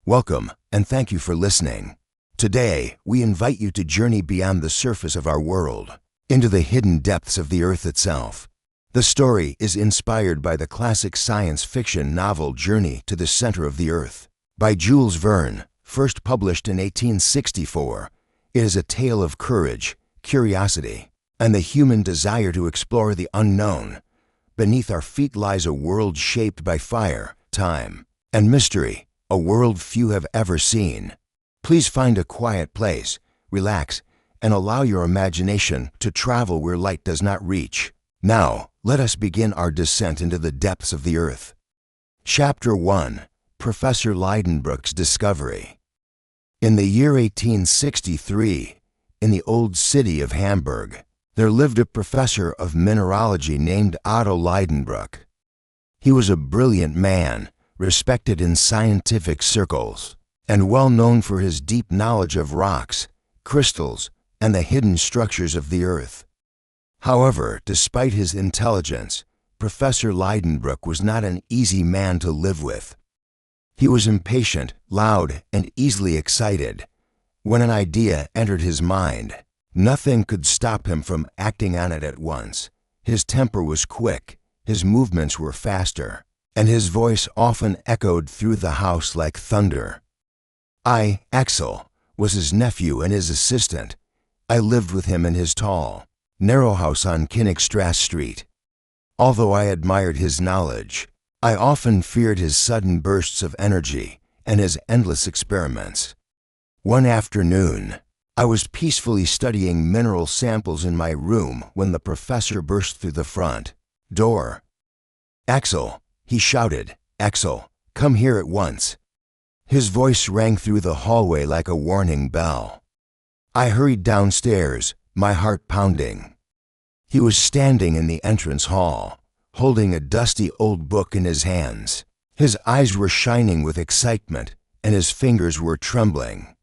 Welcome, and thank you for listening. Today, we invite you to journey beyond the surface of our world, into the hidden depths of the Earth itself. The story is inspired by the classic science fiction novel Journey to the Center of the Earth by Jules Verne, first published in 1864. It is a tale of courage, curiosity, and the human desire to explore the unknown. Beneath our feet lies a world shaped by fire, time, and mystery, a world few have ever seen. Please find a quiet place, relax, and allow your imagination to travel where light does not reach. Now, let us begin our descent into the depths of the Earth. Chapter 1. Professor Lidenbrock's Discovery. In the year 1863, in the old city of Hamburg, there lived a professor of mineralogy named Otto Lidenbrock. He was a brilliant man, respected in scientific circles, and well known for his deep knowledge of rocks, crystals, and the hidden structures of the Earth. However, despite his intelligence, Professor Lidenbrock was not an easy man to live with. He was impatient, loud, and easily excited. When an idea entered his mind, nothing could stop him from acting on it at once. His temper was quick, his movements were faster, and his voice often echoed through the house like thunder. I, Axel, was his nephew and his assistant. I lived with him in his tall, narrow house on Königstrasse Street. Although I admired his knowledge, I often feared his sudden bursts of energy and his endless experiments. One afternoon, I was peacefully studying mineral samples in my room when the professor burst through the front door. "Axel," he shouted, "Axel, come here at once." His voice rang through the hallway like a warning bell. I hurried downstairs, my heart pounding. He was standing in the entrance hall, holding a dusty old book in his hands. His eyes were shining with excitement, and his fingers were trembling.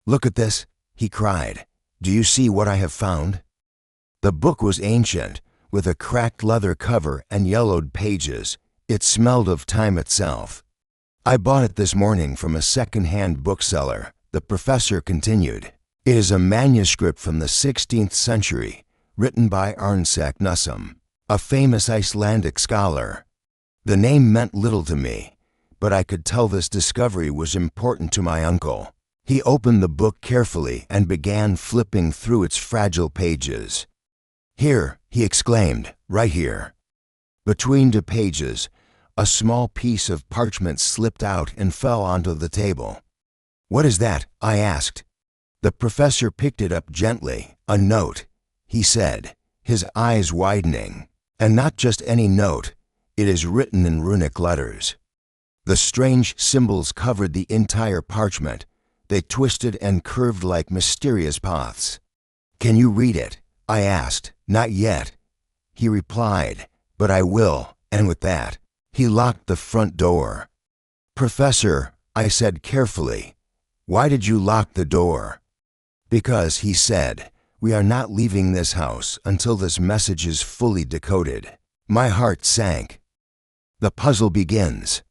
"Look at this," he cried. "Do you see what I have found?" The book was ancient, with a cracked leather cover and yellowed pages. It smelled of time itself. "I bought it this morning from a second-hand bookseller," the professor continued. "It is a manuscript from the 16th century, written by Arnsak Nussum, a famous Icelandic scholar. The name meant little to me, but I could tell this discovery was important to my uncle." He opened the book carefully and began flipping through its fragile pages. "Here," he exclaimed, "right here." Between the pages, a small piece of parchment slipped out and fell onto the table. "What is that?" I asked. The professor picked it up gently. "A note," he said, his eyes widening. "And not just any note. It is written in runic letters." The strange symbols covered the entire parchment. They twisted and curved like mysterious paths. "Can you read it?" I asked. "Not yet," he replied, "but I will," and with that, he locked the front door. "Professor," I said carefully, "why did you lock the door?" "Because," he said, "we are not leaving this house until this message is fully decoded." My heart sank. The puzzle begins.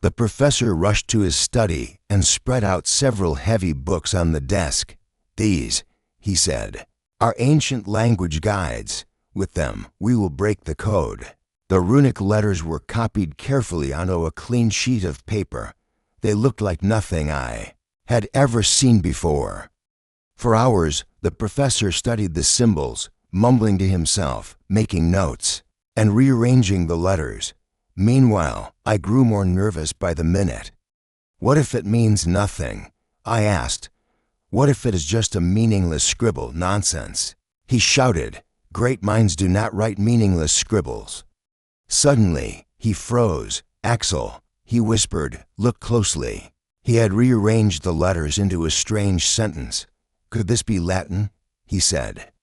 The professor rushed to his study and spread out several heavy books on the desk. "These," he said, "are ancient language guides. With them, we will break the code." The runic letters were copied carefully onto a clean sheet of paper. They looked like nothing I had ever seen before. For hours, the professor studied the symbols, mumbling to himself, making notes, and rearranging the letters. Meanwhile, I grew more nervous by the minute. "What if it means nothing?" I asked. "What if it is just a meaningless scribble? Nonsense!" he shouted. "Great minds do not write meaningless scribbles." Suddenly, he froze. "Axel," he whispered, "look closely." He had rearranged the letters into a strange sentence. "Could this be Latin?" he said.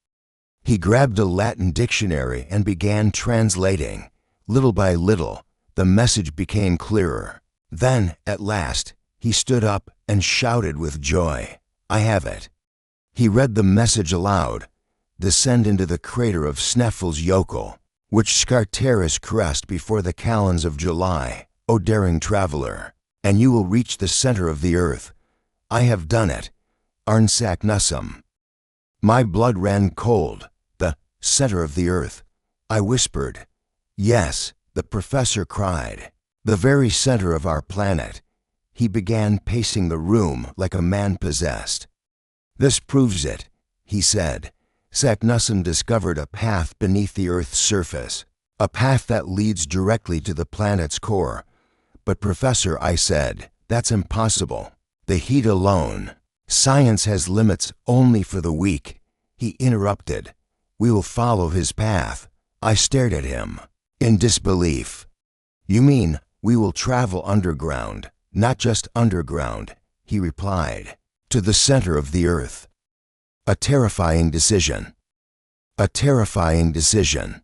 He grabbed a Latin dictionary and began translating. Little by little, the message became clearer. Then, at last, he stood up and shouted with joy, "I have it." He read the message aloud. "Descend into the crater of Sneffels Yokel, which Scartaris crest before the calends of July, O daring traveler. and you will reach the center of the earth. I have done it. Arnsak Nussum. My blood ran cold. The center of the earth. I whispered. Yes, the professor cried. The very center of our planet. He began pacing the room like a man possessed. This proves it, he said. Saknussemm discovered a path beneath the Earth's surface, a path that leads directly to the planet's core. But Professor, I said, that's impossible. The heat alone. Science has limits only for the weak. He interrupted. We will follow his path. I stared at him, in disbelief. You mean we will travel underground, not just underground, he replied, to the center of the earth. A terrifying decision. A terrifying decision.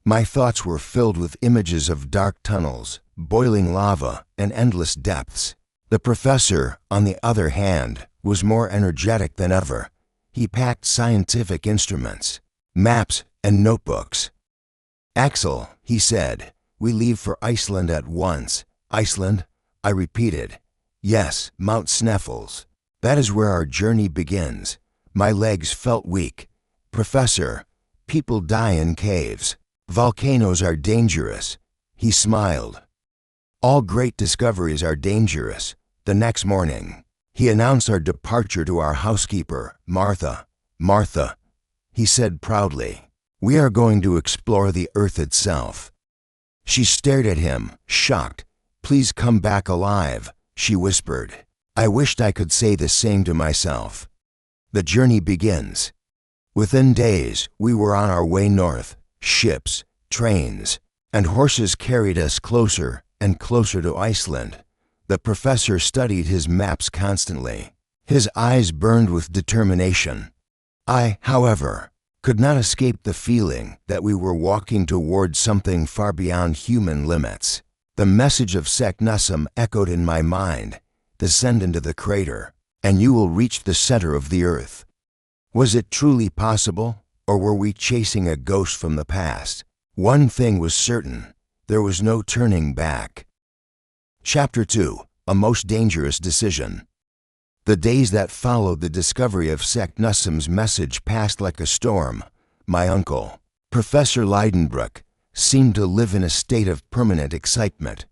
My thoughts were filled with images of dark tunnels, boiling lava, and endless depths. The professor, on the other hand, was more energetic than ever. He packed scientific instruments, maps, and notebooks. Axel, he said, we leave for Iceland at once. Iceland? I repeated. Yes, Mount Sneffels. That is where our journey begins. My legs felt weak. Professor, people die in caves. Volcanoes are dangerous. He smiled. All great discoveries are dangerous. The next morning, he announced our departure to our housekeeper, Martha. Martha, he said proudly, we are going to explore the earth itself. She stared at him, shocked. Please come back alive, she whispered. I wished I could say the same to myself. The journey begins. Within days, we were on our way north. Ships, trains, and horses carried us closer and closer to Iceland. The professor studied his maps constantly. His eyes burned with determination. I, however, could not escape the feeling that we were walking toward something far beyond human limits. The message of Saknussemm echoed in my mind. Descend into the crater, and you will reach the center of the earth. Was it truly possible, or were we chasing a ghost from the past? One thing was certain. There was no turning back. Chapter 2. A Most Dangerous Decision. The days that followed the discovery of Saknussemm's message passed like a storm. My uncle, Professor Lidenbrock, seemed to live in a state of permanent excitement.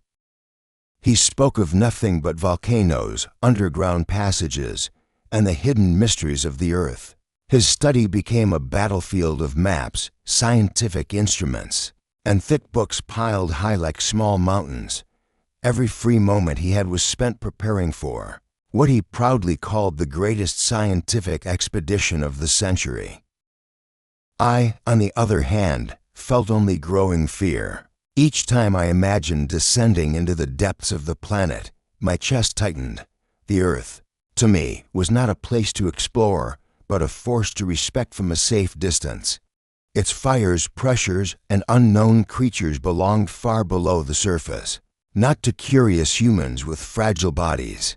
He spoke of nothing but volcanoes, underground passages, and the hidden mysteries of the earth. His study became a battlefield of maps, scientific instruments, and thick books piled high like small mountains. Every free moment he had was spent preparing for what he proudly called the greatest scientific expedition of the century. I, on the other hand, felt only growing fear. Each time I imagined descending into the depths of the planet, my chest tightened. The earth, to me, was not a place to explore, but a force to respect from a safe distance. Its fires, pressures, and unknown creatures belonged far below the surface, not to curious humans with fragile bodies.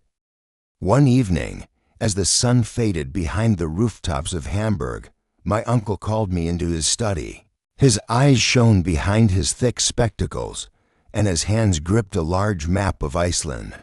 One evening, as the sun faded behind the rooftops of Hamburg, my uncle called me into his study. His eyes shone behind his thick spectacles, and his hands gripped a large map of Iceland.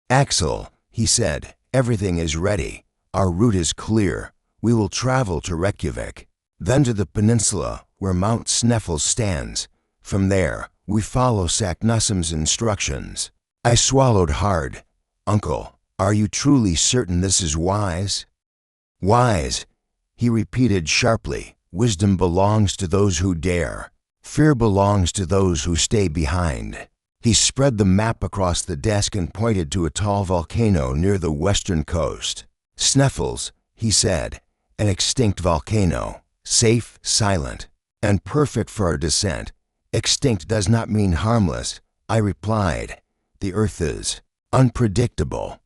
Axel, he said, everything is ready. Our route is clear. We will travel to Reykjavik, then to the peninsula where Mount Sneffels stands. From there, we follow Saknussemm's instructions. I swallowed hard. Uncle, are you truly certain this is wise? Wise, he repeated sharply. Wisdom belongs to those who dare. Fear belongs to those who stay behind. He spread the map across the desk and pointed to a tall volcano near the western coast. Sneffels, he said, an extinct volcano, safe, silent, and perfect for our descent. Extinct does not mean harmless, I replied. The earth is unpredictable.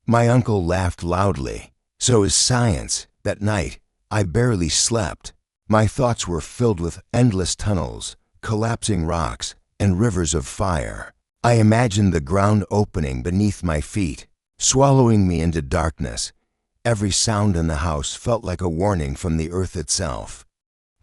My uncle laughed loudly. So is science. That night, I barely slept. My thoughts were filled with endless tunnels, collapsing rocks, and rivers of fire. I imagined the ground opening beneath my feet, swallowing me into darkness. Every sound in the house felt like a warning from the earth itself.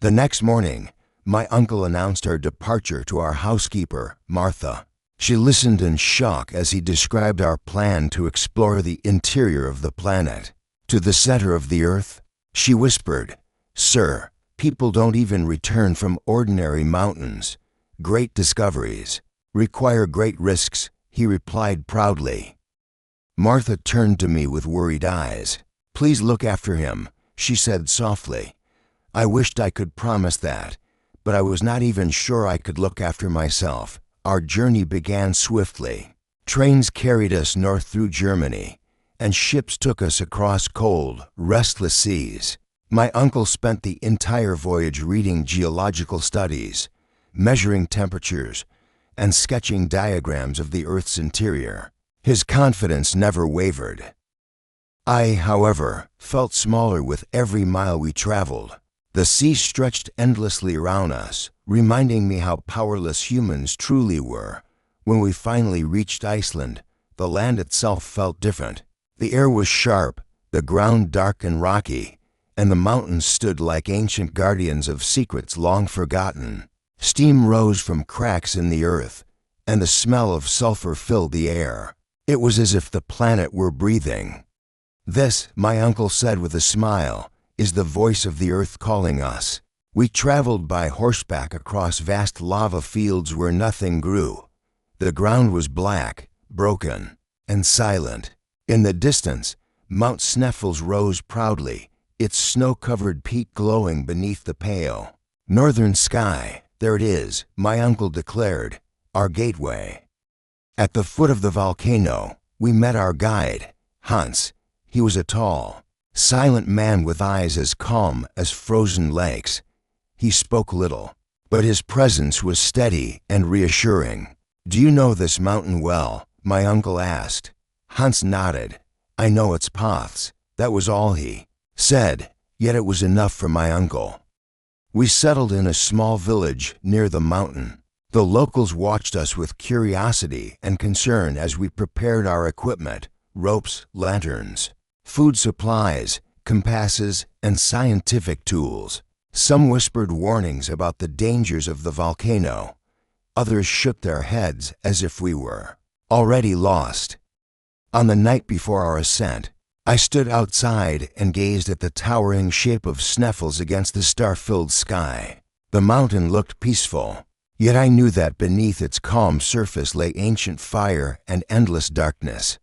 The next morning, my uncle announced our departure to our housekeeper, Martha. She listened in shock as he described our plan to explore the interior of the planet. To the center of the Earth, she whispered, "Sir, people don't even return from ordinary mountains. Great discoveries require great risks," he replied proudly. Martha turned to me with worried eyes. "Please look after him," she said softly. I wished I could promise that, but I was not even sure I could look after myself. Our journey began swiftly. Trains carried us north through Germany, and ships took us across cold, restless seas. My uncle spent the entire voyage reading geological studies, measuring temperatures, and sketching diagrams of the Earth's interior. His confidence never wavered. I, however, felt smaller with every mile we traveled. The sea stretched endlessly around us, reminding me how powerless humans truly were. When we finally reached Iceland, the land itself felt different. The air was sharp, the ground dark and rocky, and the mountains stood like ancient guardians of secrets long forgotten. Steam rose from cracks in the earth, and the smell of sulfur filled the air. It was as if the planet were breathing. "This," my uncle said with a smile, "is the voice of the earth calling us." We traveled by horseback across vast lava fields where nothing grew. The ground was black, broken, and silent. In the distance, Mount Sneffels rose proudly, its snow-covered peak glowing beneath the pale northern sky. "There it is," my uncle declared, "our gateway." At the foot of the volcano, we met our guide, Hans. He was a tall, silent man with eyes as calm as frozen lakes. He spoke little, but his presence was steady and reassuring. "Do you know this mountain well?" my uncle asked. Hans nodded. "I know its paths." That was all he said, yet it was enough for my uncle. We settled in a small village near the mountain. The locals watched us with curiosity and concern as we prepared our equipment: ropes, lanterns, food supplies, compasses, and scientific tools. Some whispered warnings about the dangers of the volcano. Others shook their heads as if we were already lost. On the night before our ascent, I stood outside and gazed at the towering shape of Sneffels against the star-filled sky. The mountain looked peaceful, yet I knew that beneath its calm surface lay ancient fire and endless darkness.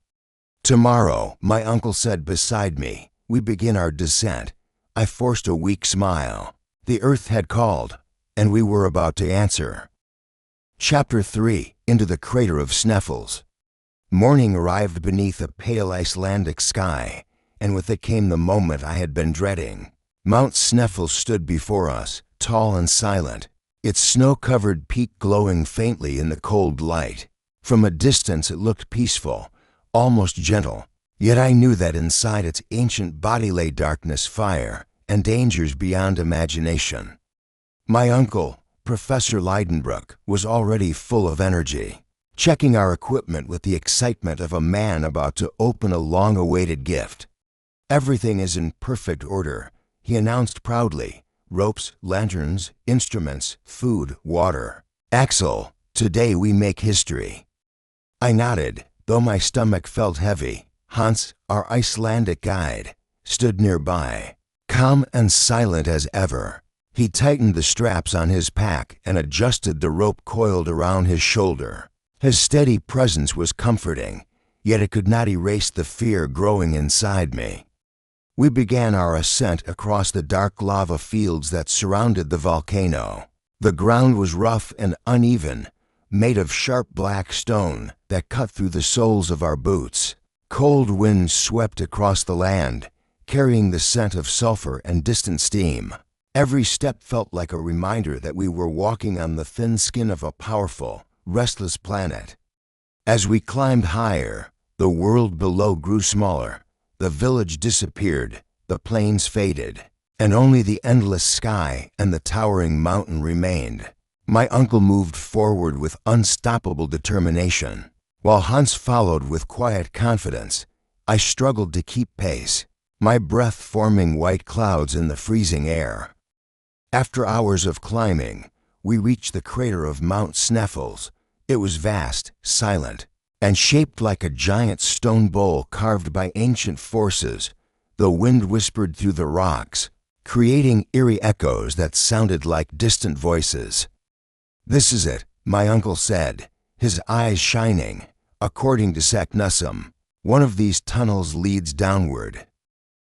"Tomorrow," my uncle said beside me, "we begin our descent." I forced a weak smile. The earth had called, and we were about to answer. Chapter 3: Into the Crater of Sneffels. Morning arrived beneath a pale Icelandic sky, and with it came the moment I had been dreading. Mount Sneffels stood before us, tall and silent, its snow-covered peak glowing faintly in the cold light. From a distance it looked peaceful, almost gentle, yet I knew that inside its ancient body lay darkness, fire, and dangers beyond imagination. My uncle, Professor Lidenbrock, was already full of energy, checking our equipment with the excitement of a man about to open a long-awaited gift. "Everything is in perfect order," he announced proudly. "Ropes, lanterns, instruments, food, water. Axel, today we make history." I nodded, though my stomach felt heavy. Hans, our Icelandic guide, stood nearby, calm and silent as ever. He tightened the straps on his pack and adjusted the rope coiled around his shoulder. His steady presence was comforting, yet it could not erase the fear growing inside me. We began our ascent across the dark lava fields that surrounded the volcano. The ground was rough and uneven, made of sharp black stone that cut through the soles of our boots. Cold winds swept across the land, carrying the scent of sulfur and distant steam. Every step felt like a reminder that we were walking on the thin skin of a powerful, restless planet. As we climbed higher, the world below grew smaller. The village disappeared, the plains faded, and only the endless sky and the towering mountain remained. My uncle moved forward with unstoppable determination, while Hans followed with quiet confidence. I struggled to keep pace, my breath forming white clouds in the freezing air. After hours of climbing, we reached the crater of Mount Sneffels. It was vast, silent, and shaped like a giant stone bowl carved by ancient forces. The wind whispered through the rocks, creating eerie echoes that sounded like distant voices. "This is it," my uncle said, his eyes shining. "According to Saknussemm, one of these tunnels leads downward."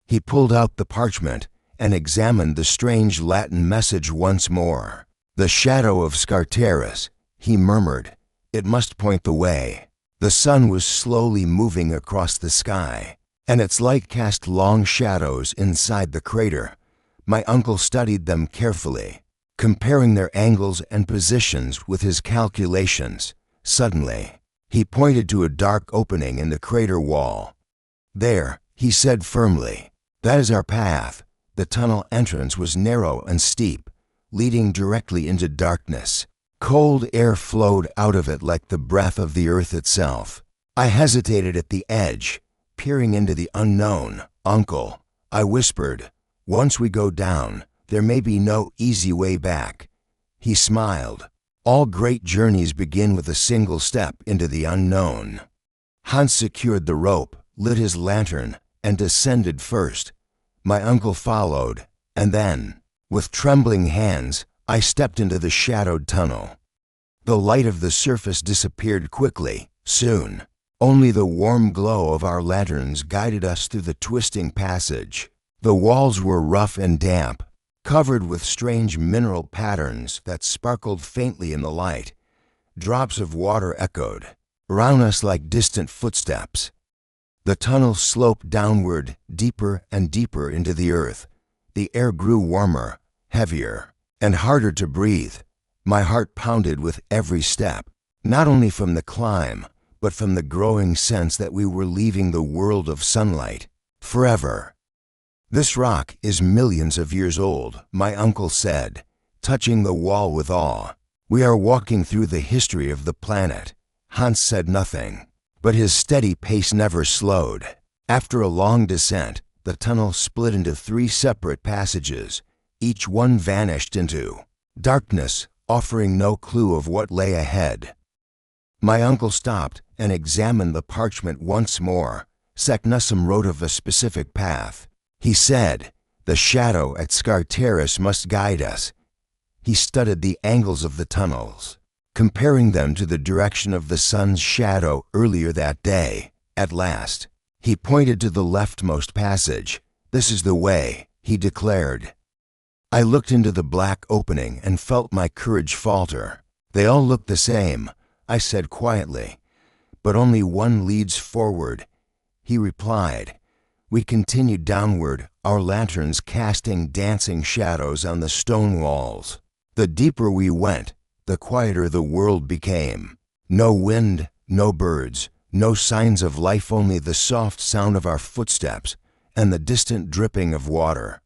He pulled out the parchment and examined the strange Latin message once more. "The shadow of Scartaris," he murmured. "It must point the way." The sun was slowly moving across the sky, and its light cast long shadows inside the crater. My uncle studied them carefully, comparing their angles and positions with his calculations. Suddenly, he pointed to a dark opening in the crater wall. "There," he said firmly. "That is our path." The tunnel entrance was narrow and steep, leading directly into darkness. Cold air flowed out of it like the breath of the earth itself. I hesitated at the edge, peering into the unknown. "Uncle," I whispered, "once we go down, there may be no easy way back." He smiled. "All great journeys begin with a single step into the unknown." Hans secured the rope, lit his lantern, and descended first. My uncle followed, and then, with trembling hands, I stepped into the shadowed tunnel. The light of the surface disappeared quickly. Soon, only the warm glow of our lanterns guided us through the twisting passage. The walls were rough and damp, covered with strange mineral patterns that sparkled faintly in the light. Drops of water echoed around us like distant footsteps. The tunnel sloped downward, deeper and deeper into the earth. The air grew warmer, heavier, and harder to breathe. My heart pounded with every step, not only from the climb, but from the growing sense that we were leaving the world of sunlight forever. "This rock is millions of years old," my uncle said, touching the wall with awe. "We are walking through the history of the planet." Hans said nothing, but his steady pace never slowed. After a long descent, the tunnel split into 3 separate passages. Each one vanished into darkness, offering no clue of what lay ahead. My uncle stopped and examined the parchment once more. Saknussemm wrote of a specific path. He said, "The shadow at Scartaris must guide us." He studied the angles of the tunnels, comparing them to the direction of the sun's shadow earlier that day. At last, he pointed to the leftmost passage. "This is the way," he declared. I looked into the black opening and felt my courage falter. "They all look the same," I said quietly, "but only one leads forward," he replied. We continued downward, our lanterns casting dancing shadows on the stone walls. The deeper we went, the quieter the world became. No wind, no birds, no signs of life, only the soft sound of our footsteps and the distant dripping of water.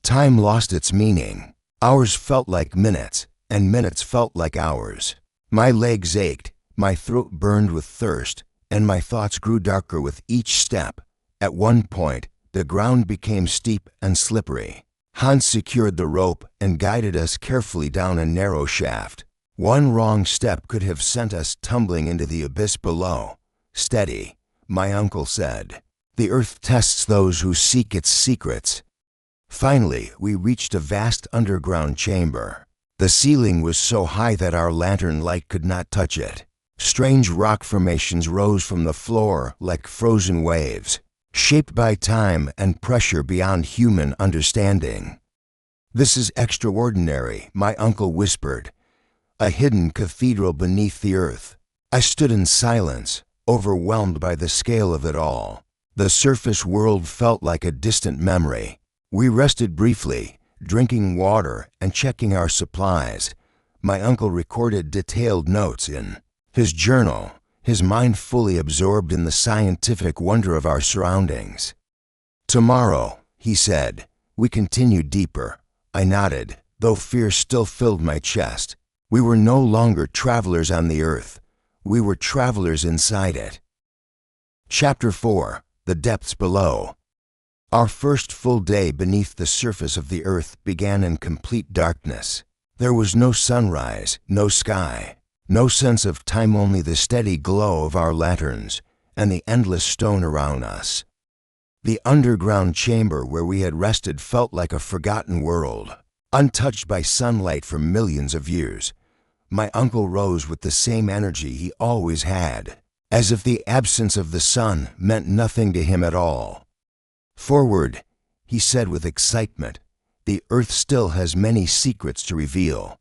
Time lost its meaning. Hours felt like minutes, and minutes felt like hours. My legs ached, my throat burned with thirst, and my thoughts grew darker with each step. At one point, the ground became steep and slippery. Hans secured the rope and guided us carefully down a narrow shaft. One wrong step could have sent us tumbling into the abyss below. "Steady," my uncle said. "The earth tests those who seek its secrets." Finally, we reached a vast underground chamber. The ceiling was so high that our lantern light could not touch it. Strange rock formations rose from the floor like frozen waves, shaped by time and pressure beyond human understanding. "This is extraordinary," my uncle whispered. "A hidden cathedral beneath the earth." I stood in silence, overwhelmed by the scale of it all. The surface world felt like a distant memory. We rested briefly, drinking water and checking our supplies. My uncle recorded detailed notes in his journal, his mind fully absorbed in the scientific wonder of our surroundings. "Tomorrow," he said, "we continue deeper." I nodded, though fear still filled my chest. We were no longer travelers on the earth. We were travelers inside it. Chapter 4: The Depths Below. Our first full day beneath the surface of the earth began in complete darkness. There was no sunrise, no sky. No sense of time, only the steady glow of our lanterns and the endless stone around us. The underground chamber where we had rested felt like a forgotten world, untouched by sunlight for millions of years. My uncle rose with the same energy he always had, as if the absence of the sun meant nothing to him at all. "Forward," he said with excitement. "The earth still has many secrets to reveal."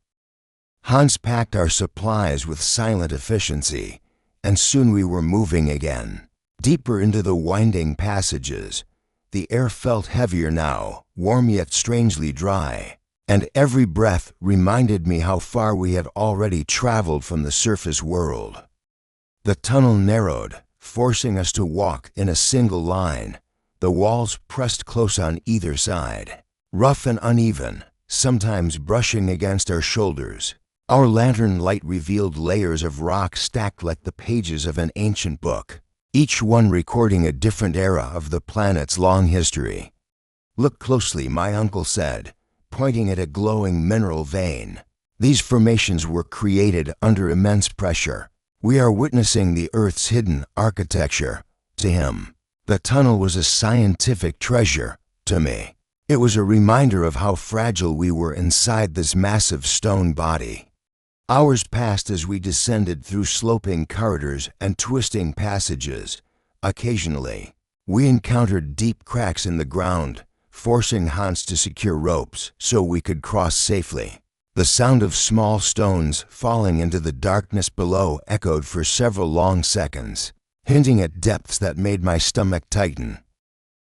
Hans packed our supplies with silent efficiency, and soon we were moving again, deeper into the winding passages. The air felt heavier now, warm yet strangely dry, and every breath reminded me how far we had already traveled from the surface world. The tunnel narrowed, forcing us to walk in a single line, the walls pressed close on either side, rough and uneven, sometimes brushing against our shoulders. Our lantern light revealed layers of rock stacked like the pages of an ancient book, each one recording a different era of the planet's long history. "Look closely," my uncle said, pointing at a glowing mineral vein. "These formations were created under immense pressure. We are witnessing the Earth's hidden architecture." To him, the tunnel was a scientific treasure. To me, it was a reminder of how fragile we were inside this massive stone body. Hours passed as we descended through sloping corridors and twisting passages. Occasionally, we encountered deep cracks in the ground, forcing Hans to secure ropes so we could cross safely. The sound of small stones falling into the darkness below echoed for several long seconds, hinting at depths that made my stomach tighten.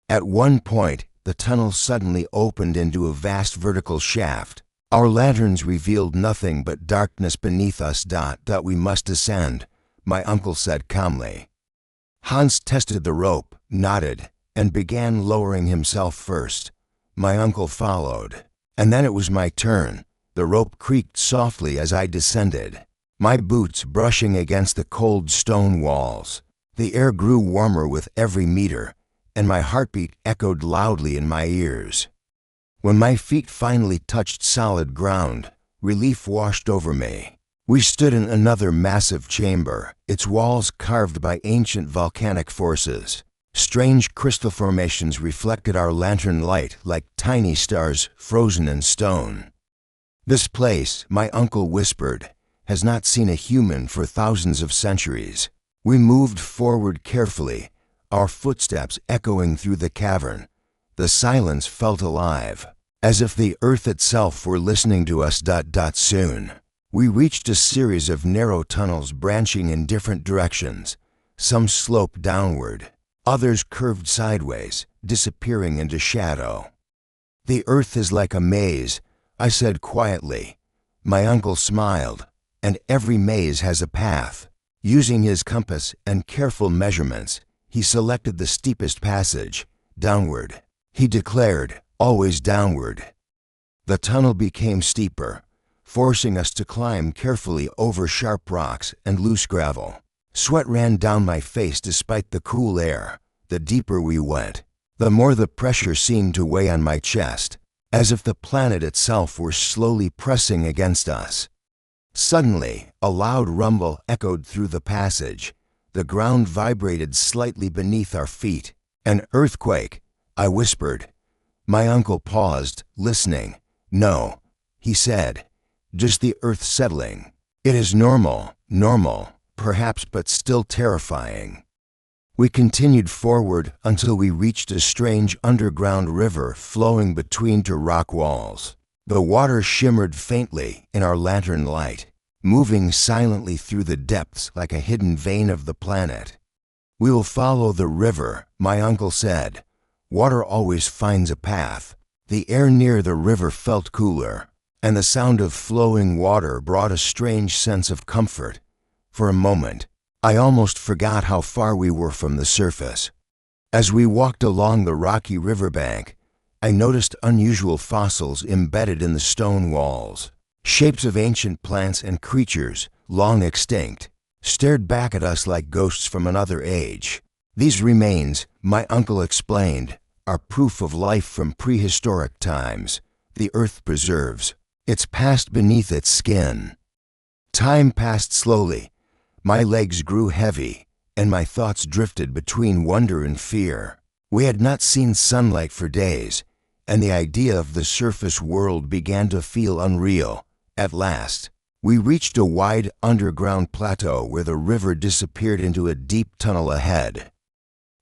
At one point, the tunnel suddenly opened into a vast vertical shaft. Our lanterns revealed nothing but darkness beneath us. That we must ascend, my uncle said calmly. Hans tested the rope, nodded, and began lowering himself first. My uncle followed, and then it was my turn. The rope creaked softly as I descended, my boots brushing against the cold stone walls. The air grew warmer with every meter, and my heartbeat echoed loudly in my ears. When my feet finally touched solid ground, relief washed over me. We stood in another massive chamber, its walls carved by ancient volcanic forces. Strange crystal formations reflected our lantern light like tiny stars frozen in stone. "This place," my uncle whispered, "has not seen a human for thousands of centuries." We moved forward carefully, our footsteps echoing through the cavern. The silence felt alive, as if the earth itself were listening to us. Soon, we reached a series of narrow tunnels branching in different directions. Some sloped downward, others curved sideways, disappearing into shadow. "The earth is like a maze," I said quietly. My uncle smiled. "And every maze has a path." Using his compass and careful measurements, he selected the steepest passage. "Downward," he declared, "always downward." The tunnel became steeper, forcing us to climb carefully over sharp rocks and loose gravel. Sweat ran down my face despite the cool air. The deeper we went, the more the pressure seemed to weigh on my chest, as if the planet itself were slowly pressing against us. Suddenly, a loud rumble echoed through the passage. The ground vibrated slightly beneath our feet. "An earthquake," I whispered. My uncle paused, listening. "No," he said, "just the earth settling. It is normal, perhaps, but still terrifying." We continued forward until we reached a strange underground river flowing between two rock walls. The water shimmered faintly in our lantern light, moving silently through the depths like a hidden vein of the planet. "We will follow the river," my uncle said. "Water always finds a path." The air near the river felt cooler, and the sound of flowing water brought a strange sense of comfort. For a moment, I almost forgot how far we were from the surface. As we walked along the rocky riverbank, I noticed unusual fossils embedded in the stone walls. Shapes of ancient plants and creatures, long extinct, stared back at us like ghosts from another age. "These remains," my uncle explained, "are proof of life from prehistoric times. The earth preserves its past beneath its skin." Time passed slowly. My legs grew heavy, and my thoughts drifted between wonder and fear. We had not seen sunlight for days, and the idea of the surface world began to feel unreal. At last, we reached a wide underground plateau where the river disappeared into a deep tunnel ahead.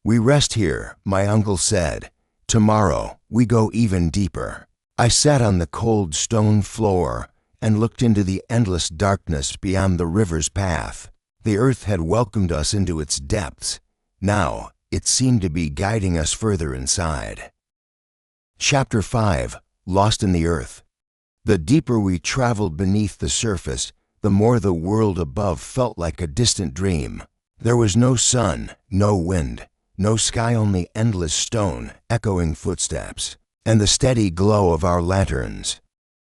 "We rest here," my uncle said. "Tomorrow, we go even deeper." I sat on the cold stone floor and looked into the endless darkness beyond the river's path. The earth had welcomed us into its depths. Now, it seemed to be guiding us further inside. Chapter 5. Lost in the Earth. The deeper we traveled beneath the surface, the more the world above felt like a distant dream. There was no sun, no wind, no sky, only endless stone, echoing footsteps, and the steady glow of our lanterns.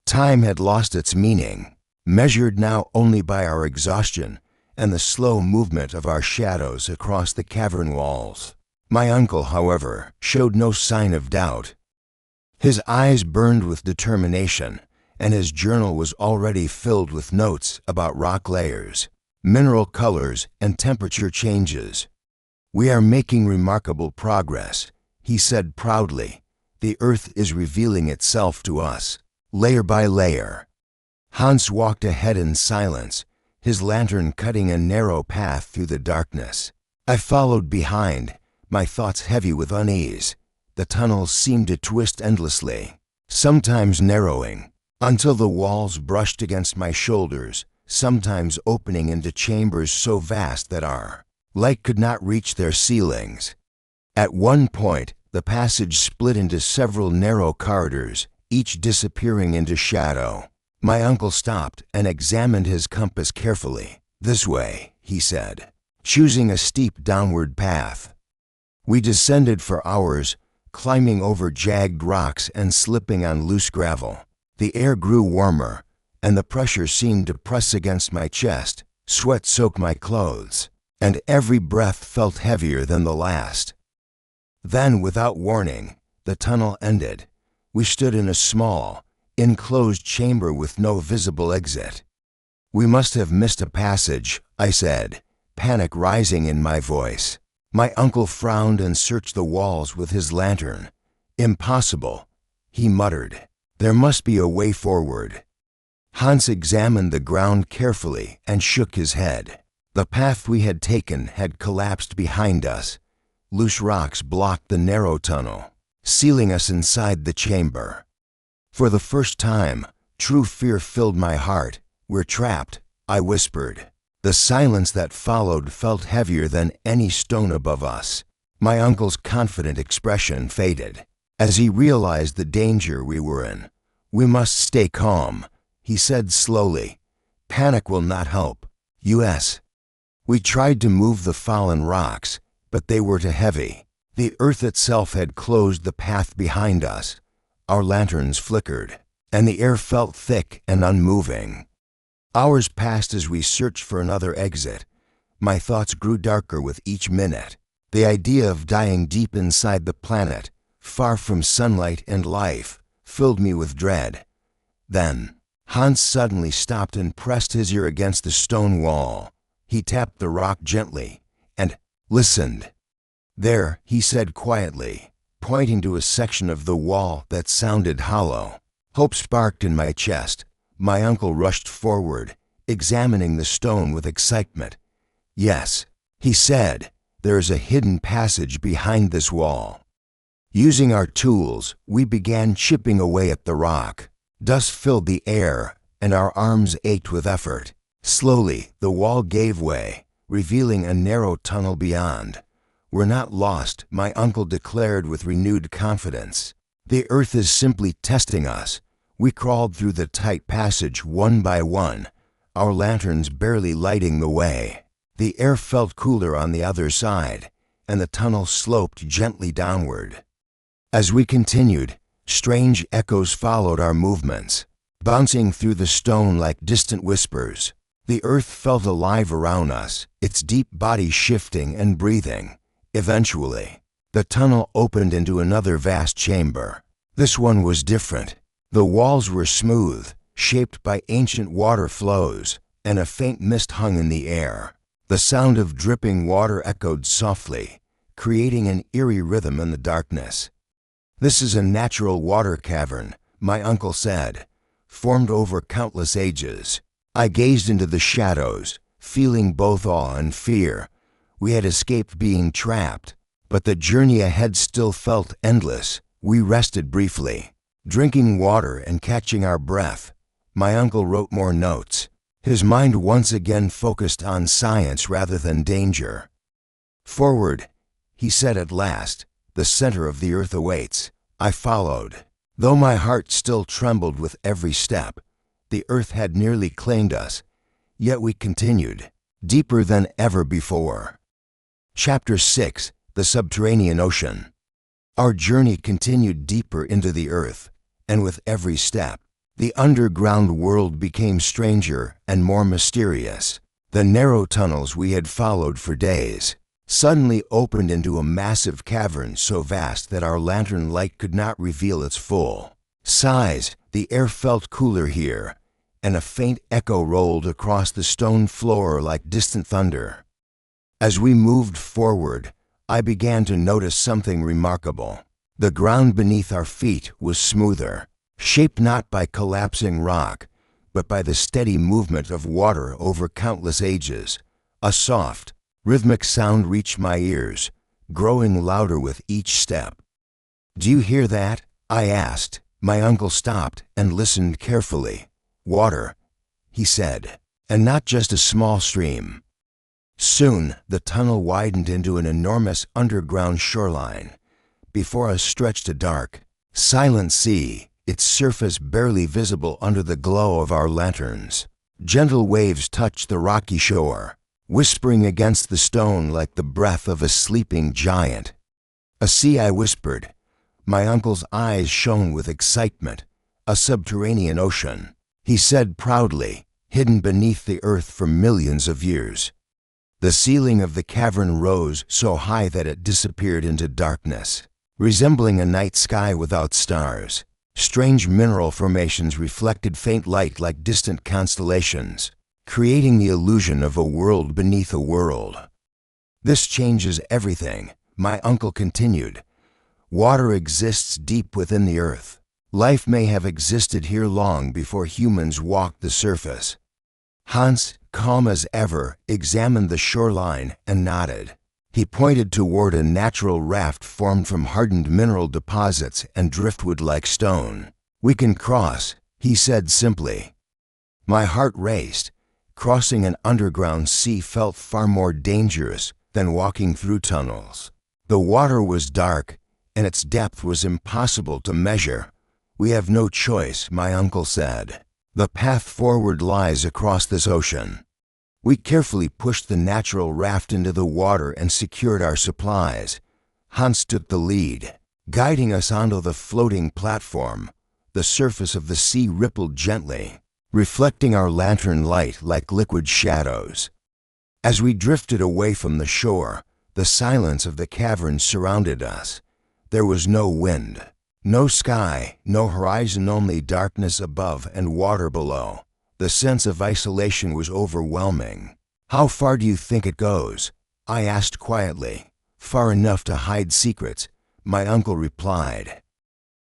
Time had lost its meaning, measured now only by our exhaustion and the slow movement of our shadows across the cavern walls. My uncle, however, showed no sign of doubt. His eyes burned with determination, and his journal was already filled with notes about rock layers, mineral colors, and temperature changes. "We are making remarkable progress," he said proudly. "The earth is revealing itself to us, layer by layer." Hans walked ahead in silence, his lantern cutting a narrow path through the darkness. I followed behind, my thoughts heavy with unease. The tunnels seemed to twist endlessly, sometimes narrowing, until the walls brushed against my shoulders, sometimes opening into chambers so vast that our light could not reach their ceilings. At one point, the passage split into several narrow corridors, each disappearing into shadow. My uncle stopped and examined his compass carefully. "This way," he said, choosing a steep downward path. We descended for hours, climbing over jagged rocks and slipping on loose gravel. The air grew warmer, and the pressure seemed to press against my chest. Sweat soaked my clothes, and every breath felt heavier than the last. Then, without warning, the tunnel ended. We stood in a small, enclosed chamber with no visible exit. "We must have missed a passage," I said, panic rising in my voice. My uncle frowned and searched the walls with his lantern. "Impossible," he muttered. "There must be a way forward." Hans examined the ground carefully and shook his head. The path we had taken had collapsed behind us. Loose rocks blocked the narrow tunnel, sealing us inside the chamber. For the first time, true fear filled my heart. "We're trapped," I whispered. The silence that followed felt heavier than any stone above us. My uncle's confident expression faded as he realized the danger we were in. "We must stay calm," he said slowly. "Panic will not help." U.S. We tried to move the fallen rocks, but they were too heavy. The earth itself had closed the path behind us. Our lanterns flickered, and the air felt thick and unmoving. Hours passed as we searched for another exit. My thoughts grew darker with each minute. The idea of dying deep inside the planet, far from sunlight and life, filled me with dread. Then, Hans suddenly stopped and pressed his ear against the stone wall. He tapped the rock gently and listened. "There," he said quietly, pointing to a section of the wall that sounded hollow. Hope sparked in my chest. My uncle rushed forward, examining the stone with excitement. "Yes," he said, "there is a hidden passage behind this wall." Using our tools, we began chipping away at the rock. Dust filled the air, and our arms ached with effort. Slowly, the wall gave way, revealing a narrow tunnel beyond. "We're not lost," my uncle declared with renewed confidence. "The earth is simply testing us." We crawled through the tight passage one by one, our lanterns barely lighting the way. The air felt cooler on the other side, and the tunnel sloped gently downward. As we continued, strange echoes followed our movements, bouncing through the stone like distant whispers. The earth felt alive around us, its deep body shifting and breathing. Eventually, the tunnel opened into another vast chamber. This one was different. The walls were smooth, shaped by ancient water flows, and a faint mist hung in the air. The sound of dripping water echoed softly, creating an eerie rhythm in the darkness. "This is a natural water cavern," my uncle said, "formed over countless ages." I gazed into the shadows, feeling both awe and fear. We had escaped being trapped, but the journey ahead still felt endless. We rested briefly, drinking water and catching our breath. My uncle wrote more notes, his mind once again focused on science rather than danger. "Forward," he said at last, "the center of the earth awaits." I followed. Though my heart still trembled with every step, the earth had nearly claimed us, yet we continued, deeper than ever before. Chapter 6: The Subterranean Ocean. Our journey continued deeper into the earth, and with every step, the underground world became stranger and more mysterious. The narrow tunnels we had followed for days suddenly opened into a massive cavern so vast that our lantern light could not reveal its full size. The air felt cooler here, and a faint echo rolled across the stone floor like distant thunder. As we moved forward, I began to notice something remarkable. The ground beneath our feet was smoother, shaped not by collapsing rock, but by the steady movement of water over countless ages. A soft, rhythmic sound reached my ears, growing louder with each step. "Do you hear that?" I asked. My uncle stopped and listened carefully. "Water," he said, "and not just a small stream." Soon, the tunnel widened into an enormous underground shoreline. Before us stretched a dark, silent sea, its surface barely visible under the glow of our lanterns. Gentle waves touched the rocky shore, whispering against the stone like the breath of a sleeping giant. "A sea," I whispered. My uncle's eyes shone with excitement. "A subterranean ocean," he said proudly, "hidden beneath the earth for millions of years." The ceiling of the cavern rose so high that it disappeared into darkness, resembling a night sky without stars. Strange mineral formations reflected faint light like distant constellations, creating the illusion of a world beneath a world. "This changes everything," my uncle continued. "Water exists deep within the earth. Life may have existed here long before humans walked the surface." Hans, calm as ever, examined the shoreline and nodded. He pointed toward a natural raft formed from hardened mineral deposits and driftwood-like stone. "We can cross," he said simply. My heart raced. Crossing an underground sea felt far more dangerous than walking through tunnels. The water was dark, and its depth was impossible to measure. "We have no choice," my uncle said. "The path forward lies across this ocean." We carefully pushed the natural raft into the water and secured our supplies. Hans took the lead, guiding us onto the floating platform. The surface of the sea rippled gently, reflecting our lantern light like liquid shadows. As we drifted away from the shore, the silence of the cavern surrounded us. There was no wind, no sky, no horizon, only darkness above and water below. The sense of isolation was overwhelming. "How far do you think it goes?" I asked quietly. "Far enough to hide secrets," my uncle replied.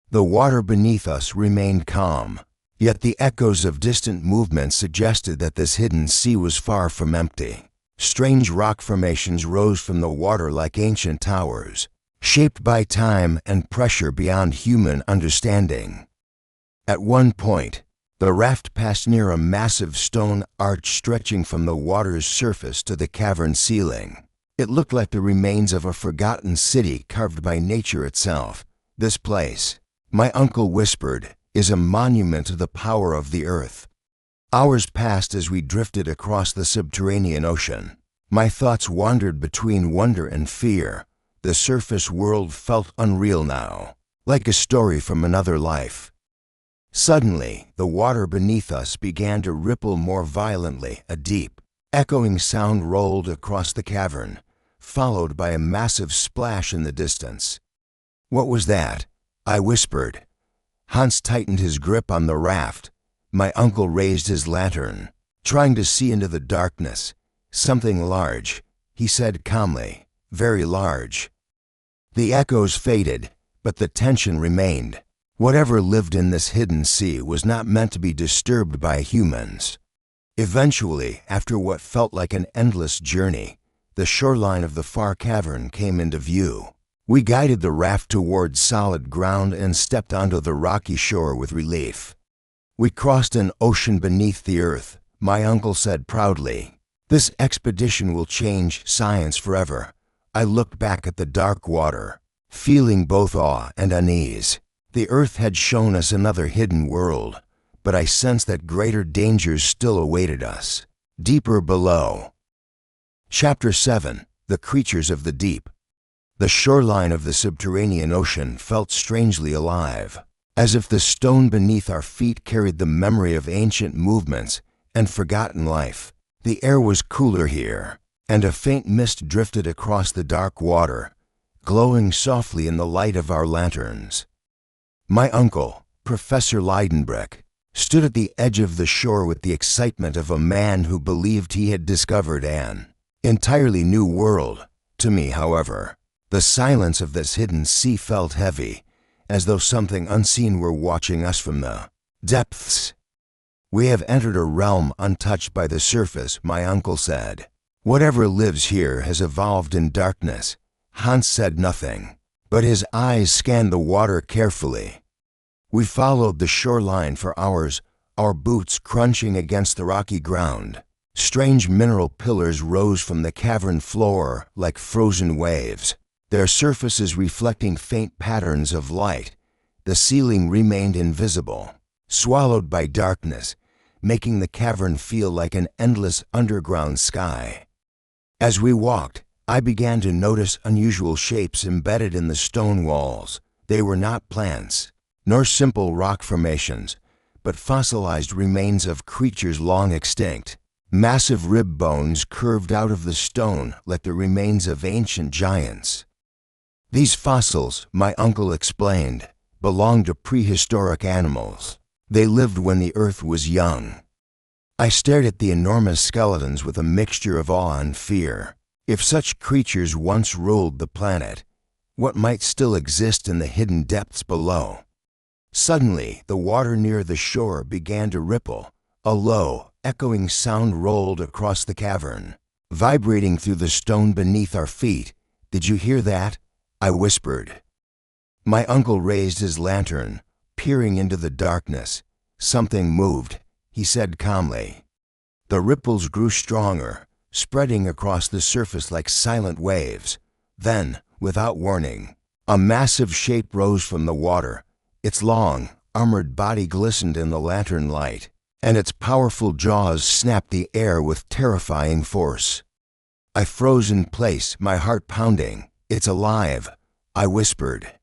The water beneath us remained calm, yet the echoes of distant movements suggested that this hidden sea was far from empty. Strange rock formations rose from the water like ancient towers, shaped by time and pressure beyond human understanding. At one point, the raft passed near a massive stone arch stretching from the water's surface to the cavern ceiling. It looked like the remains of a forgotten city carved by nature itself. "This place," my uncle whispered, "is a monument to the power of the earth." Hours passed as we drifted across the subterranean ocean. My thoughts wandered between wonder and fear. The surface world felt unreal now, like a story from another life. Suddenly, the water beneath us began to ripple more violently. A deep, echoing sound rolled across the cavern, followed by a massive splash in the distance. "What was that?" I whispered. Hans tightened his grip on the raft. My uncle raised his lantern. trying to see into the darkness. Something large, he said calmly, very large. The echoes faded, but the tension remained. Whatever lived in this hidden sea was not meant to be disturbed by humans. Eventually, after what felt like an endless journey, the shoreline of the far cavern came into view. We guided the raft towards solid ground and stepped onto the rocky shore with relief. We crossed an ocean beneath the earth, my uncle said proudly. This expedition will change science forever. I looked back at the dark water, feeling both awe and unease. The earth had shown us another hidden world, but I sensed that greater dangers still awaited us, deeper below. Chapter 7: The Creatures of the Deep. The shoreline of the subterranean ocean felt strangely alive, as if the stone beneath our feet carried the memory of ancient movements and forgotten life. The air was cooler here, and a faint mist drifted across the dark water, glowing softly in the light of our lanterns. My uncle, Professor Lidenbrock, stood at the edge of the shore with the excitement of a man who believed he had discovered an entirely new world. To me, however, the silence of this hidden sea felt heavy, as though something unseen were watching us from the depths. We have entered a realm untouched by the surface, my uncle said. Whatever lives here has evolved in darkness. Hans said nothing, but his eyes scanned the water carefully. We followed the shoreline for hours, our boots crunching against the rocky ground. Strange mineral pillars rose from the cavern floor like frozen waves, their surfaces reflecting faint patterns of light. The ceiling remained invisible, swallowed by darkness, making the cavern feel like an endless underground sky. As we walked, I began to notice unusual shapes embedded in the stone walls. They were not plants, nor simple rock formations, but fossilized remains of creatures long extinct. Massive rib bones curved out of the stone like the remains of ancient giants. These fossils, my uncle explained, belonged to prehistoric animals. They lived when the earth was young. I stared at the enormous skeletons with a mixture of awe and fear. If such creatures once ruled the planet, what might still exist in the hidden depths below? Suddenly, the water near the shore began to ripple. A low, echoing sound rolled across the cavern, vibrating through the stone beneath our feet. "Did you hear that?" I whispered. My uncle raised his lantern, peering into the darkness. "Something moved," he said calmly. The ripples grew stronger, spreading across the surface like silent waves. Then, without warning, a massive shape rose from the water. Its long, armored body glistened in the lantern light, and its powerful jaws snapped the air with terrifying force. I froze in place, my heart pounding. "It's alive," I whispered.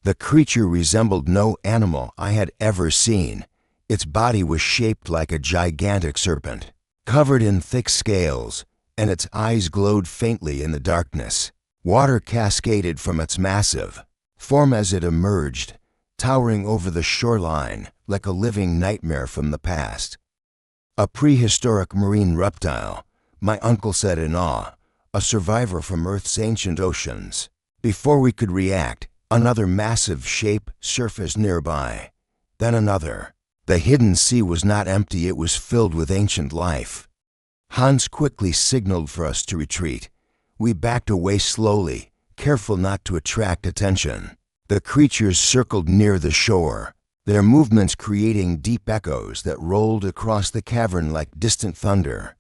The creature resembled no animal I had ever seen. Its body was shaped like a gigantic serpent, covered in thick scales, and its eyes glowed faintly in the darkness. Water cascaded from its massive form as it emerged, towering over the shoreline like a living nightmare from the past. "A prehistoric marine reptile," my uncle said in awe, "a survivor from Earth's ancient oceans." Before we could react, another massive shape surfaced nearby. Then another. The hidden sea was not empty, it was filled with ancient life. Hans quickly signaled for us to retreat. We backed away slowly, careful not to attract attention. The creatures circled near the shore, their movements creating deep echoes that rolled across the cavern like distant thunder.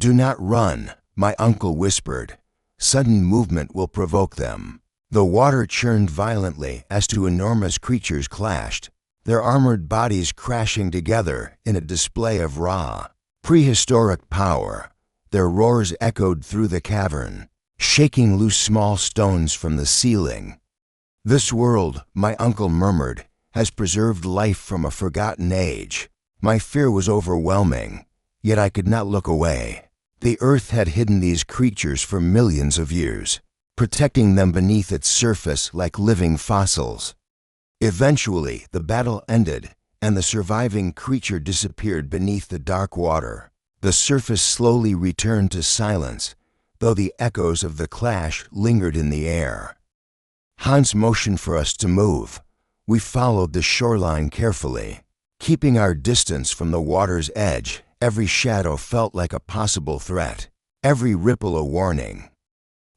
"Do not run," my uncle whispered. "Sudden movement will provoke them." The water churned violently as two enormous creatures clashed, their armored bodies crashing together in a display of raw, prehistoric power. Their roars echoed through the cavern, shaking loose small stones from the ceiling. "This world," my uncle murmured, "has preserved life from a forgotten age." My fear was overwhelming, yet I could not look away. The earth had hidden these creatures for millions of years, protecting them beneath its surface like living fossils. Eventually, the battle ended, and the surviving creature disappeared beneath the dark water. The surface slowly returned to silence, though the echoes of the clash lingered in the air. Hans motioned for us to move. We followed the shoreline carefully. Keeping our distance from the water's edge, every shadow felt like a possible threat, every ripple a warning.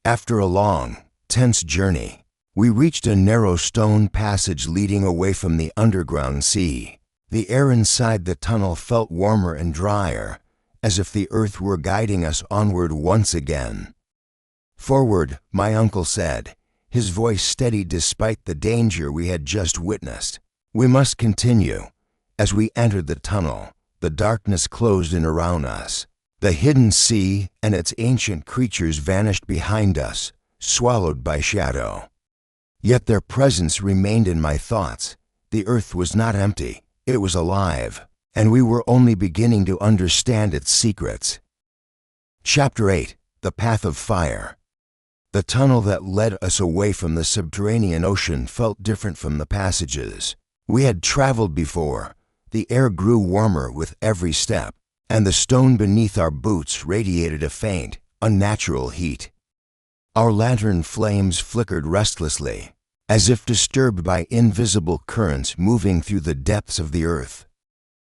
After a long, tense journey, we reached a narrow stone passage leading away from the underground sea. The air inside the tunnel felt warmer and drier, as if the earth were guiding us onward once again. "Forward," my uncle said, his voice steady despite the danger we had just witnessed. "We must continue." As we entered the tunnel, the darkness closed in around us. The hidden sea and its ancient creatures vanished behind us, swallowed by shadow. Yet their presence remained in my thoughts. The earth was not empty, it was alive, and we were only beginning to understand its secrets. Chapter 8: The Path of Fire. The tunnel that led us away from the subterranean ocean felt different from the passages we had traveled before. The air grew warmer with every step, and the stone beneath our boots radiated a faint, unnatural heat. Our lantern flames flickered restlessly, as if disturbed by invisible currents moving through the depths of the earth.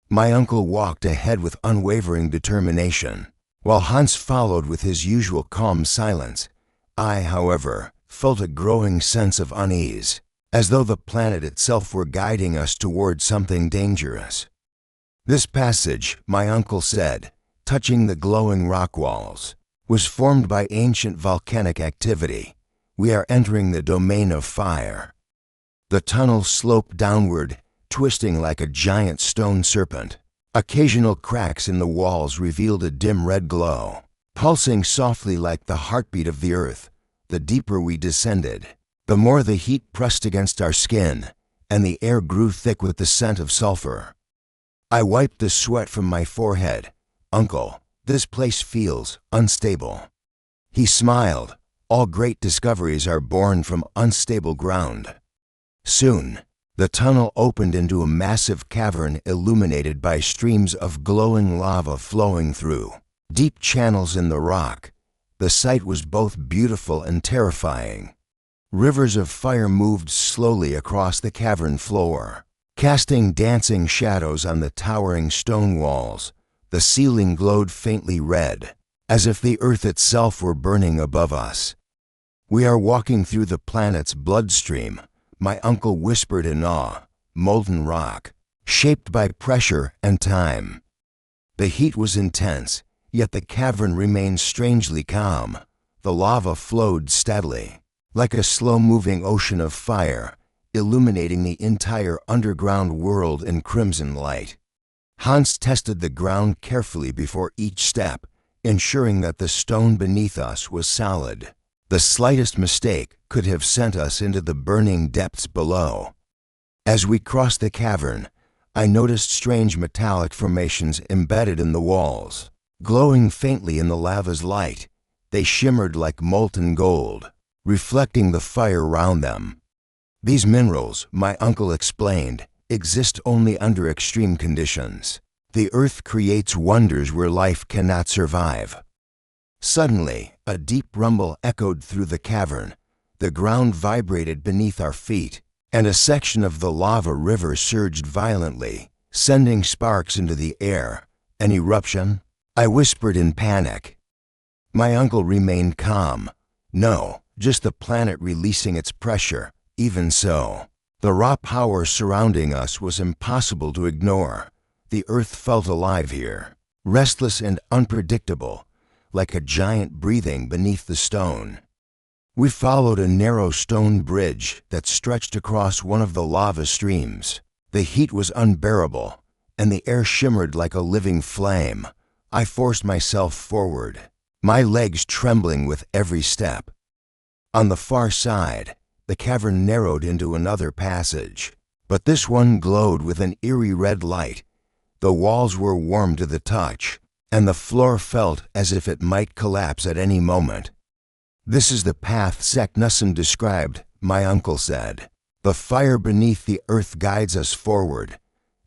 My uncle walked ahead with unwavering determination, while Hans followed with his usual calm silence. I, however, felt a growing sense of unease, as though the planet itself were guiding us toward something dangerous. "This passage," my uncle said, touching the glowing rock walls, "was formed by ancient volcanic activity. We are entering the domain of fire." The tunnel sloped downward, twisting like a giant stone serpent. Occasional cracks in the walls revealed a dim red glow, pulsing softly like the heartbeat of the earth. The deeper we descended, the more the heat pressed against our skin, and the air grew thick with the scent of sulfur. I wiped the sweat from my forehead. "Uncle, this place feels unstable." He smiled. "All great discoveries are born from unstable ground." Soon, the tunnel opened into a massive cavern illuminated by streams of glowing lava flowing through deep channels in the rock. The sight was both beautiful and terrifying. Rivers of fire moved slowly across the cavern floor, casting dancing shadows on the towering stone walls. The ceiling glowed faintly red, as if the earth itself were burning above us. "We are walking through the planet's bloodstream," my uncle whispered in awe. "Molten rock, shaped by pressure and time." The heat was intense, yet the cavern remained strangely calm. The lava flowed steadily, like a slow-moving ocean of fire, illuminating the entire underground world in crimson light. Hans tested the ground carefully before each step, ensuring that the stone beneath us was solid. The slightest mistake could have sent us into the burning depths below. As we crossed the cavern, I noticed strange metallic formations embedded in the walls. Glowing faintly in the lava's light, they shimmered like molten gold, reflecting the fire around them. "These minerals," my uncle explained, "exist only under extreme conditions. The earth creates wonders where life cannot survive." Suddenly, a deep rumble echoed through the cavern. The ground vibrated beneath our feet, and a section of the lava river surged violently, sending sparks into the air. "An eruption?" I whispered in panic. My uncle remained calm. "No, just the planet releasing its pressure." Even so, the raw power surrounding us was impossible to ignore. The earth felt alive here, restless and unpredictable, like a giant breathing beneath the stone. We followed a narrow stone bridge that stretched across one of the lava streams. The heat was unbearable, and the air shimmered like a living flame. I forced myself forward, my legs trembling with every step. On the far side, the cavern narrowed into another passage, but this one glowed with an eerie red light. The walls were warm to the touch, and the floor felt as if it might collapse at any moment. "This is the path Saknussemm described," my uncle said. "The fire beneath the earth guides us forward.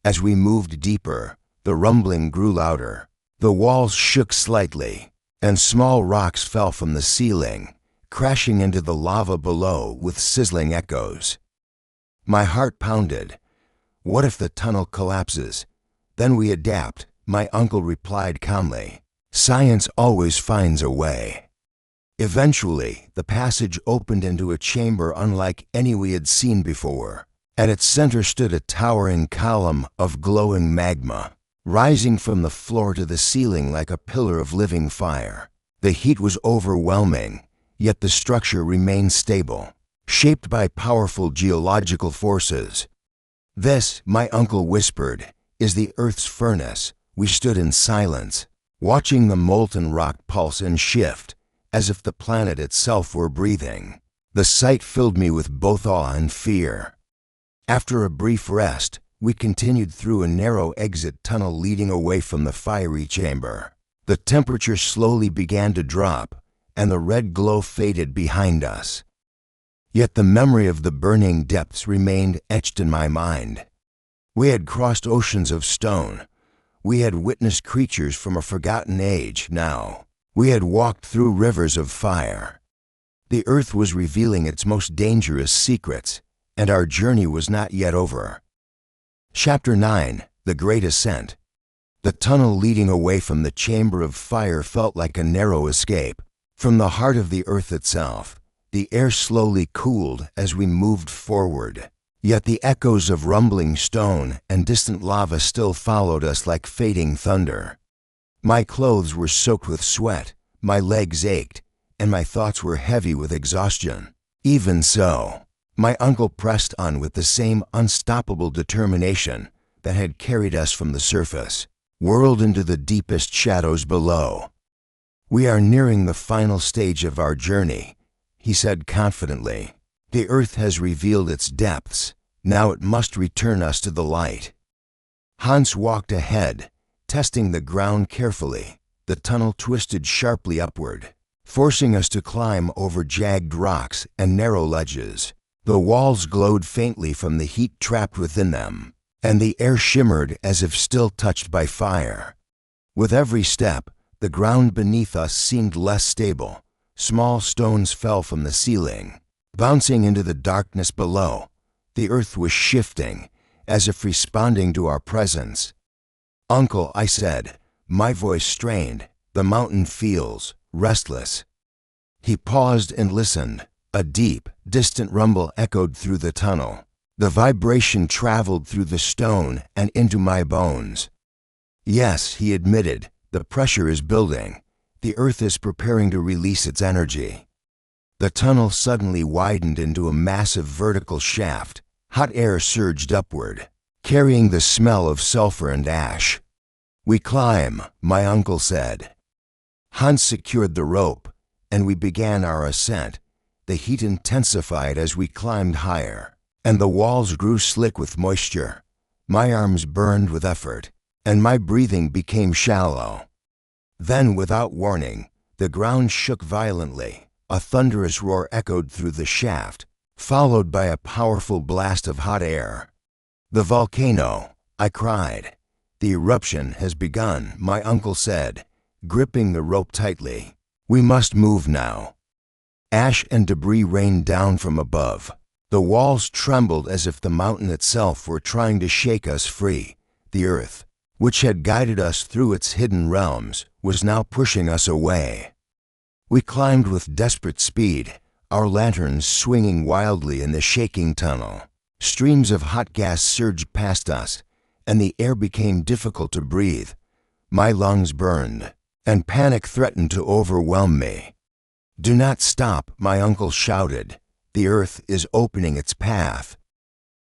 As we moved deeper, the rumbling grew louder. The walls shook slightly, and small rocks fell from the ceiling, crashing into the lava below with sizzling echoes. My heart pounded. What if the tunnel collapses? Then we adapt, my uncle replied calmly. Science always finds a way. Eventually, the passage opened into a chamber unlike any we had seen before. At its center stood a towering column of glowing magma, rising from the floor to the ceiling like a pillar of living fire. The heat was overwhelming, yet the structure remained stable, shaped by powerful geological forces. This, my uncle whispered, is the Earth's furnace. We stood in silence, watching the molten rock pulse and shift, as if the planet itself were breathing. The sight filled me with both awe and fear. After a brief rest, we continued through a narrow exit tunnel leading away from the fiery chamber. The temperature slowly began to drop, and the red glow faded behind us. Yet the memory of the burning depths remained etched in my mind. We had crossed oceans of stone. We had witnessed creatures from a forgotten age. Now, we had walked through rivers of fire. The earth was revealing its most dangerous secrets, and our journey was not yet over. Chapter 9: The Great Ascent. The tunnel leading away from the chamber of fire felt like a narrow escape. From the heart of the earth itself, the air slowly cooled as we moved forward. Yet the echoes of rumbling stone and distant lava still followed us like fading thunder. My clothes were soaked with sweat, my legs ached, and my thoughts were heavy with exhaustion. Even so, my uncle pressed on with the same unstoppable determination that had carried us from the surface, whirled into the deepest shadows below. We are nearing the final stage of our journey, he said confidently. The earth has revealed its depths. Now it must return us to the light. Hans walked ahead, testing the ground carefully. The tunnel twisted sharply upward, forcing us to climb over jagged rocks and narrow ledges. The walls glowed faintly from the heat trapped within them, and the air shimmered as if still touched by fire. With every step, the ground beneath us seemed less stable. Small stones fell from the ceiling, bouncing into the darkness below. The earth was shifting, as if responding to our presence. "Uncle," I said, my voice strained. "The mountain feels restless." He paused and listened. A deep, distant rumble echoed through the tunnel. The vibration traveled through the stone and into my bones. "Yes," he admitted, "the pressure is building. The earth is preparing to release its energy." The tunnel suddenly widened into a massive vertical shaft. Hot air surged upward, carrying the smell of sulfur and ash. "We climb," my uncle said. Hans secured the rope, and we began our ascent. The heat intensified as we climbed higher, and the walls grew slick with moisture. My arms burned with effort, and my breathing became shallow. Then, without warning, the ground shook violently. A thunderous roar echoed through the shaft, followed by a powerful blast of hot air. "The volcano!" I cried. "The eruption has begun," my uncle said, gripping the rope tightly. "We must move now." Ash and debris rained down from above. The walls trembled as if the mountain itself were trying to shake us free. The earth, which had guided us through its hidden realms, was now pushing us away. We climbed with desperate speed, our lanterns swinging wildly in the shaking tunnel. Streams of hot gas surged past us, and the air became difficult to breathe. My lungs burned, and panic threatened to overwhelm me. "Do not stop," my uncle shouted. "The earth is opening its path."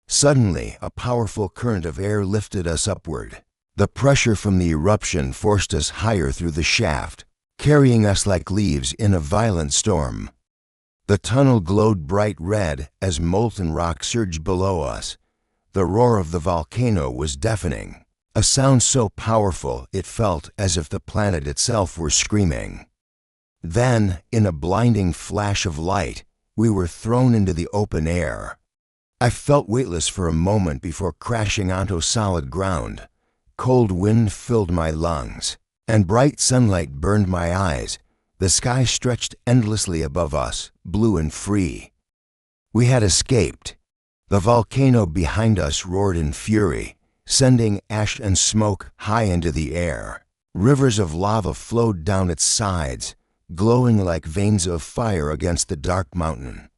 Suddenly, a powerful current of air lifted us upward. The pressure from the eruption forced us higher through the shaft, carrying us like leaves in a violent storm. The tunnel glowed bright red as molten rock surged below us. The roar of the volcano was deafening, a sound so powerful it felt as if the planet itself were screaming. Then, in a blinding flash of light, we were thrown into the open air. I felt weightless for a moment before crashing onto solid ground. Cold wind filled my lungs, and bright sunlight burned my eyes. The sky stretched endlessly above us, blue and free. We had escaped. The volcano behind us roared in fury, sending ash and smoke high into the air. Rivers of lava flowed down its sides, glowing like veins of fire against the dark mountain.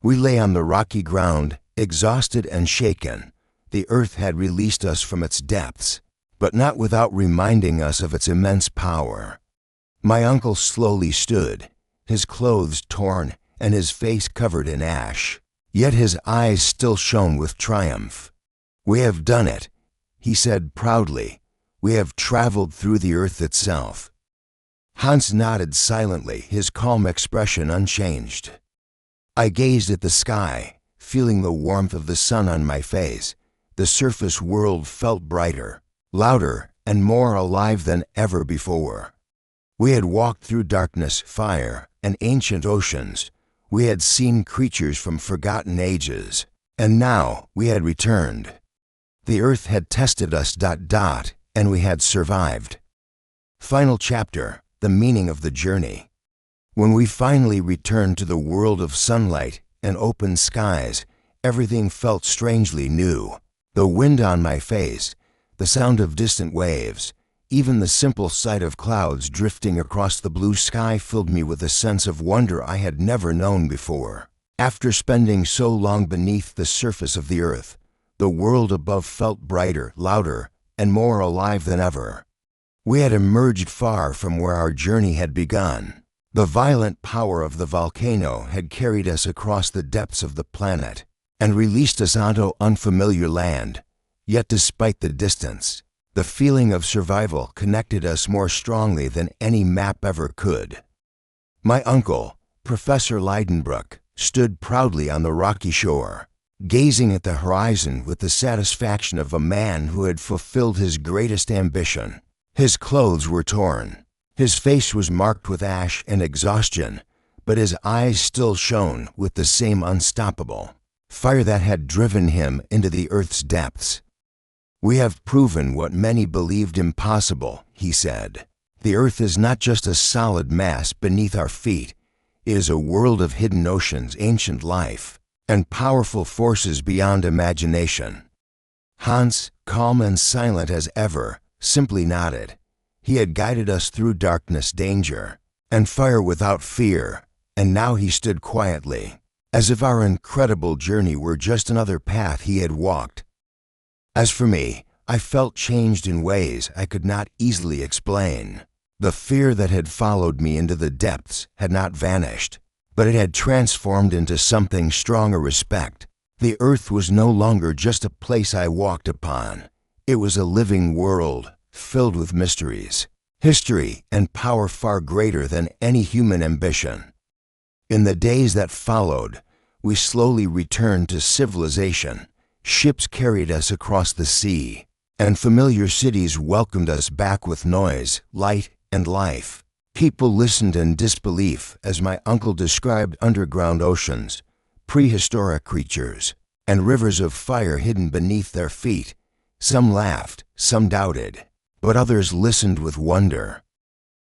We lay on the rocky ground, exhausted and shaken. The earth had released us from its depths, but not without reminding us of its immense power. My uncle slowly stood, his clothes torn and his face covered in ash, yet his eyes still shone with triumph. "We have done it," he said proudly. "We have traveled through the earth itself." Hans nodded silently, his calm expression unchanged. I gazed at the sky, feeling the warmth of the sun on my face. The surface world felt brighter, louder, and more alive than ever before. We had walked through darkness, fire, and ancient oceans. We had seen creatures from forgotten ages, and now we had returned. The earth had tested us, and we had survived. Final chapter, the meaning of the journey. When we finally returned to the world of sunlight and open skies, everything felt strangely new. The wind on my face, the sound of distant waves, even the simple sight of clouds drifting across the blue sky filled me with a sense of wonder I had never known before. After spending so long beneath the surface of the earth, the world above felt brighter, louder, and more alive than ever. We had emerged far from where our journey had begun. The violent power of the volcano had carried us across the depths of the planet and released us onto unfamiliar land. Yet despite the distance, the feeling of survival connected us more strongly than any map ever could. My uncle, Professor Lidenbrock, stood proudly on the rocky shore, gazing at the horizon with the satisfaction of a man who had fulfilled his greatest ambition. His clothes were torn. His face was marked with ash and exhaustion, but his eyes still shone with the same unstoppable fire that had driven him into the earth's depths. "We have proven what many believed impossible," he said. "The earth is not just a solid mass beneath our feet. It is a world of hidden oceans, ancient life, and powerful forces beyond imagination." Hans, calm and silent as ever, simply nodded. He had guided us through darkness, danger, and fire without fear, and now he stood quietly, as if our incredible journey were just another path he had walked. As for me, I felt changed in ways I could not easily explain. The fear that had followed me into the depths had not vanished, but it had transformed into something stronger: respect. The earth was no longer just a place I walked upon. It was a living world, filled with mysteries, history, and power far greater than any human ambition. In the days that followed, we slowly returned to civilization. Ships carried us across the sea, and familiar cities welcomed us back with noise, light, and life. People listened in disbelief as my uncle described underground oceans, prehistoric creatures, and rivers of fire hidden beneath their feet. Some laughed, some doubted, but others listened with wonder.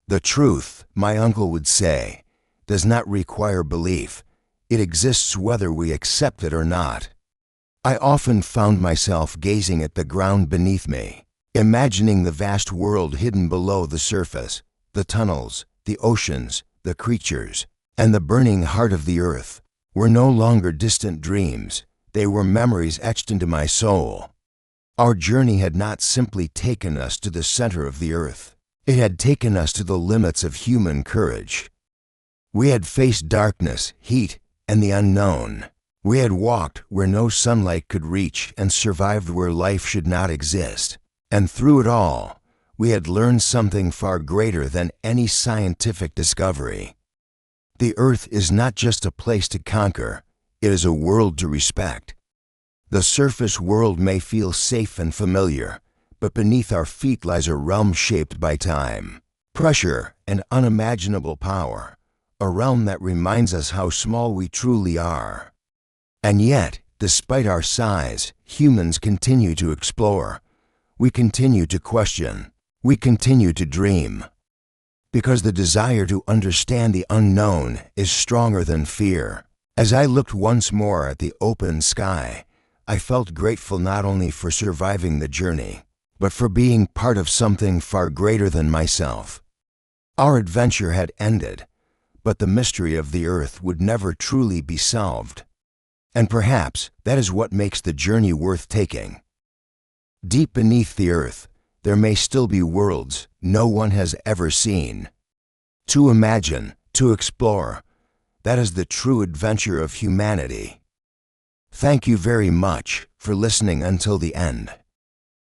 "The truth," my uncle would say, "does not require belief. It exists whether we accept it or not." I often found myself gazing at the ground beneath me, imagining the vast world hidden below the surface, the tunnels, the oceans, the creatures, and the burning heart of the earth were no longer distant dreams. They were memories etched into my soul. Our journey had not simply taken us to the center of the earth. It had taken us to the limits of human courage. We had faced darkness, heat, and the unknown. We had walked where no sunlight could reach and survived where life should not exist. And through it all, we had learned something far greater than any scientific discovery. The earth is not just a place to conquer, it is a world to respect. The surface world may feel safe and familiar, but beneath our feet lies a realm shaped by time, pressure, and unimaginable power, a realm that reminds us how small we truly are. And yet, Despite our size, humans continue to explore. We continue to question. We continue to dream. Because the desire to understand the unknown is stronger than fear. As I looked once more at the open sky, I felt grateful not only for surviving the journey, but for being part of something far greater than myself. Our adventure had ended, but the mystery of the earth would never truly be solved. And perhaps that is what makes the journey worth taking. Deep beneath the earth, there may still be worlds no one has ever seen. To imagine, to explore, that is the true adventure of humanity. Thank you very much for listening until the end.